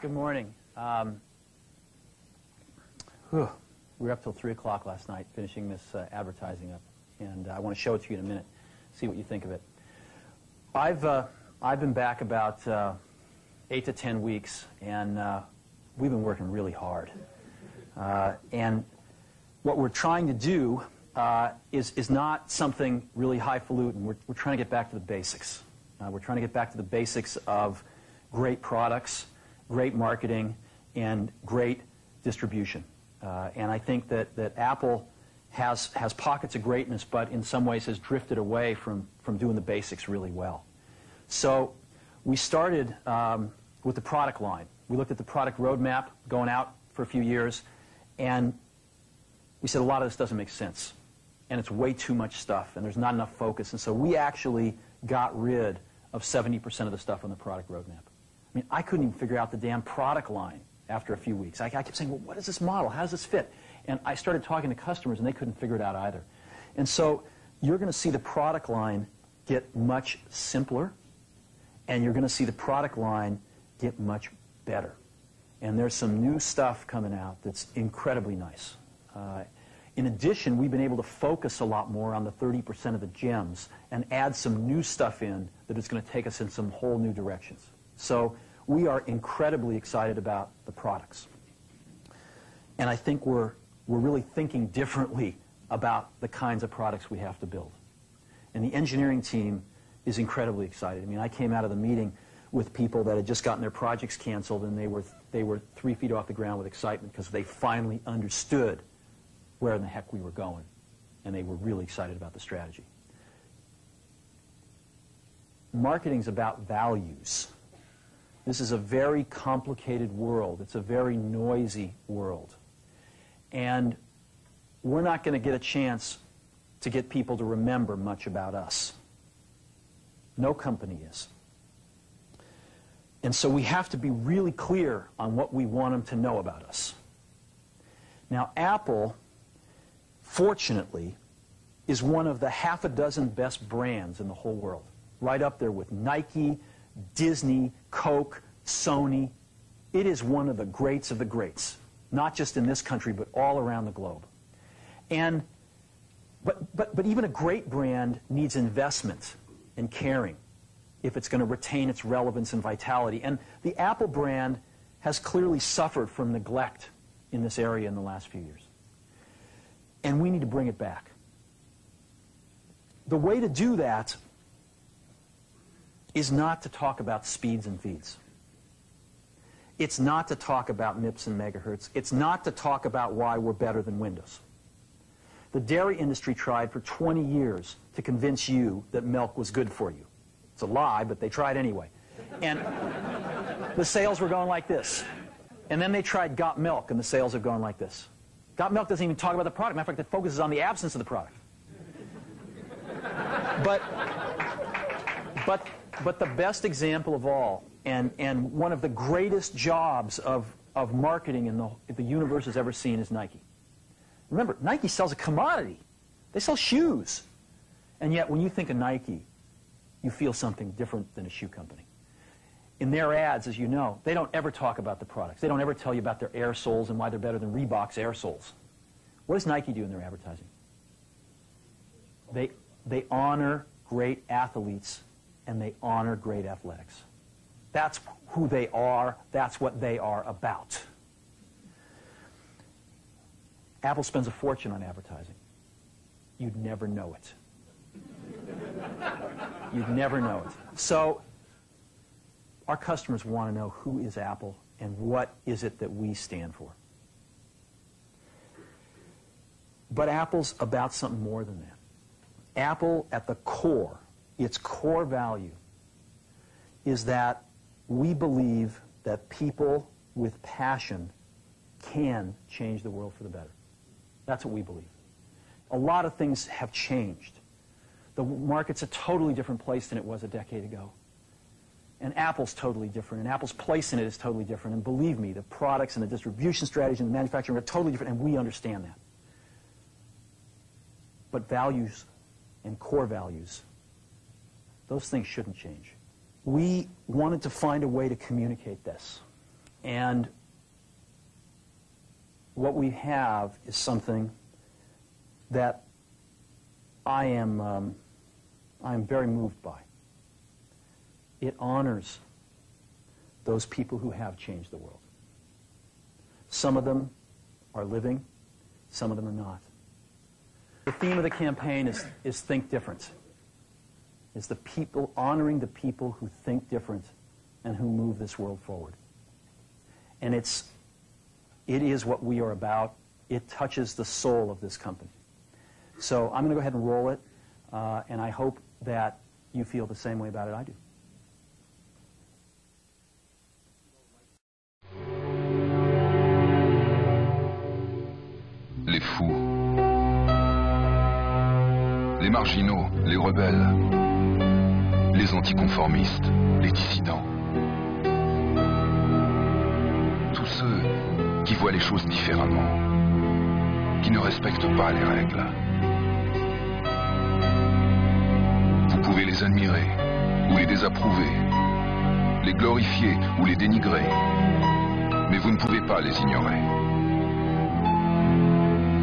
Good morning. We were up till 3 o'clock last night finishing this advertising up, and I want to show it to you in a minute, see what you think of it. I've been back about 8 to 10 weeks, and we've been working really hard. And what we're trying to do is not something really highfalutin. We're trying to get back to the basics. We're trying to get back to the basics of great products, great marketing, and great distribution. And I think that Apple has pockets of greatness, but in some ways has drifted away from doing the basics really well. So we started with the product line. We looked at the product roadmap going out for a few years, and we said a lot of this doesn't make sense. And it's way too much stuff, and there's not enough focus. And so we actually got rid of 70% of the stuff on the product roadmap. I mean, I couldn't even figure out the damn product line after a few weeks. I kept saying, well, what is this model? How does this fit? And I started talking to customers, and they couldn't figure it out either. And so you're going to see the product line get much simpler, and you're going to see the product line get much better. And there's some new stuff coming out that's incredibly nice. In addition, we've been able to focus a lot more on the 30% of the gems and add some new stuff in that is going to take us in some whole new directions. So we are incredibly excited about the products. And I think we're really thinking differently about the kinds of products we have to build. And the engineering team is incredibly excited. I mean, I came out of the meeting with people that had just gotten their projects canceled, and they were 3 feet off the ground with excitement because they finally understood where in the heck we were going, and they were really excited about the strategy. Marketing's about values. This is a very complicated world. It's a very noisy world. And we're not going to get a chance to get people to remember much about us. No company is. And so we have to be really clear on what we want them to know about us. Now, Apple, fortunately, is one of the half a dozen best brands in the whole world. Right up there with Nike, Disney, Coke, Sony. It is one of the greats of the greats, not just in this country, but all around the globe. And, but even a great brand needs investment and caring if it's going to retain its relevance and vitality. And the Apple brand has clearly suffered from neglect in this area in the last few years. And we need to bring it back. The way to do that is not to talk about speeds and feeds. It's not to talk about MIPS and megahertz. It's not to talk about why we're better than Windows. The dairy industry tried for 20 years to convince you that milk was good for you. It's a lie, but they tried anyway. And the sales were going like this. And then they tried Got Milk, and the sales have gone like this. Got Milk doesn't even talk about the product. Matter of fact, it focuses on the absence of the product. But the best example of all, and one of the greatest jobs of marketing in the universe has ever seen is Nike. Remember, Nike sells a commodity. They sell shoes. And yet, when you think of Nike, you feel something different than a shoe company. In their ads, as you know, they don't ever talk about the products. They don't ever tell you about their air soles and why they're better than Reebok's air soles. What does Nike do in their advertising? They honor great athletes, and they honor great athletics. That's who they are. That's what they are about. Apple spends a fortune on advertising. You'd never know it. You'd never know it. So our customers want to know who is Apple and what is it that we stand for. But Apple's about something more than that. Apple, at the core, its core value, is that we believe that people with passion can change the world for the better. That's what we believe. A lot of things have changed. The market's a totally different place than it was a decade ago. And Apple's totally different, and Apple's place in it is totally different. And believe me, the products and the distribution strategy and the manufacturing are totally different, and we understand that. But values and core values. Those things shouldn't change. We wanted to find a way to communicate this. And what we have is something that I am very moved by. It honors those people who have changed the world. Some of them are living, some of them are not. The theme of the campaign is Think Different. It's the people, honoring the people who think different and who move this world forward. And it is what we are about. It touches the soul of this company. So I'm going to go ahead and roll it, and I hope that you feel the same way about it I do. Les fous, les marginaux, les rebelles, les anticonformistes, les dissidents. Tous ceux qui voient les choses différemment, qui ne respectent pas les règles. Vous pouvez les admirer ou les désapprouver, les glorifier ou les dénigrer, mais vous ne pouvez pas les ignorer.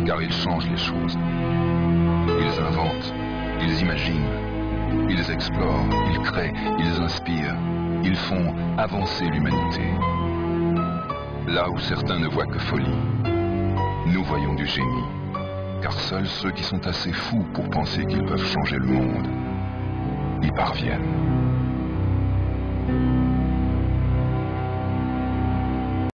Car ils changent les choses. Ils inventent, ils imaginent, ils explorent, ils créent, ils inspirent, ils font avancer l'humanité. Là où certains ne voient que folie, nous voyons du génie. Car seuls ceux qui sont assez fous pour penser qu'ils peuvent changer le monde y parviennent.